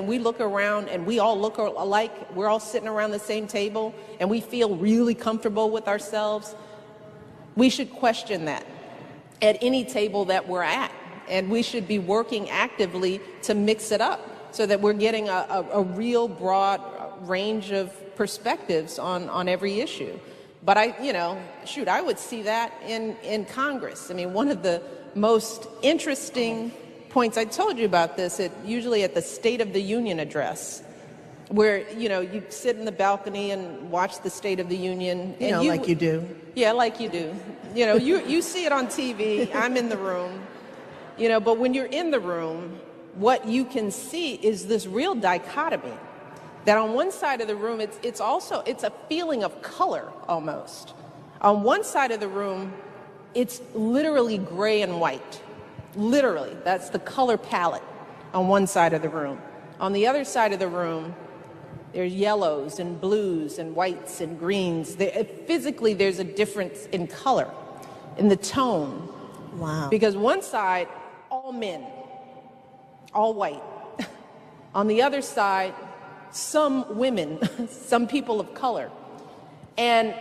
we look around and we all look alike, we're all sitting around the same table and we feel really comfortable with ourselves, we should question that at any table that we're at. And we should be working actively to mix it up so that we're getting a real broad range of perspectives on every issue. But I would see that in Congress. I mean, one of the most interesting points, I told you about this, usually at the State of the Union address, where, you sit in the balcony and watch the State of the Union. Like you do. Yeah, like you do. You see it on TV, I'm in the room, but when you're in the room, what you can see is this real dichotomy. That on one side of the room, it's a feeling of color almost. On one side of the room, it's literally gray and white. Literally, that's the color palette on one side of the room. On the other side of the room, there's yellows and blues and whites and greens. Physically, there's a difference in color, in the tone. Wow. Because one side, all men, all white. On the other side, some women, some people of color. And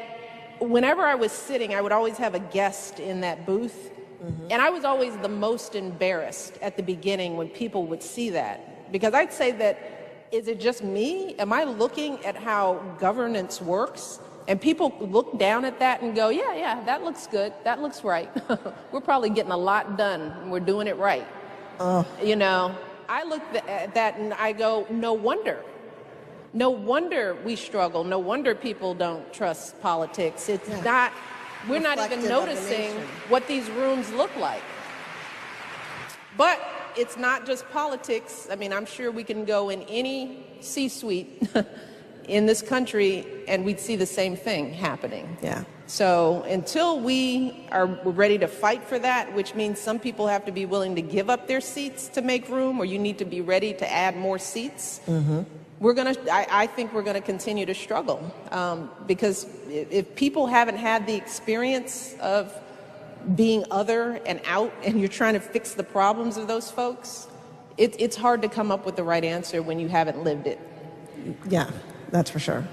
whenever I was sitting, I would always have a guest in that booth. Mm-hmm. And I was always the most embarrassed at the beginning when people would see that. Because I'd say that, is it just me? Am I looking at how governance works? And people look down at that and go, yeah, that looks good. That looks right. We're probably getting a lot done and we're doing it right. I look at that and I go, no wonder. No wonder we struggle. No wonder people don't trust politics. We're not even noticing what these rooms look like. But it's not just politics. I mean, I'm sure we can go in any C-suite in this country and we'd see the same thing happening. Yeah. So until we are ready to fight for that, which means some people have to be willing to give up their seats to make room, or you need to be ready to add more seats. Mm-hmm. I think we're going to continue to struggle because if people haven't had the experience of being other and out and you're trying to fix the problems of those folks, it's hard to come up with the right answer when you haven't lived it. Yeah, that's for sure.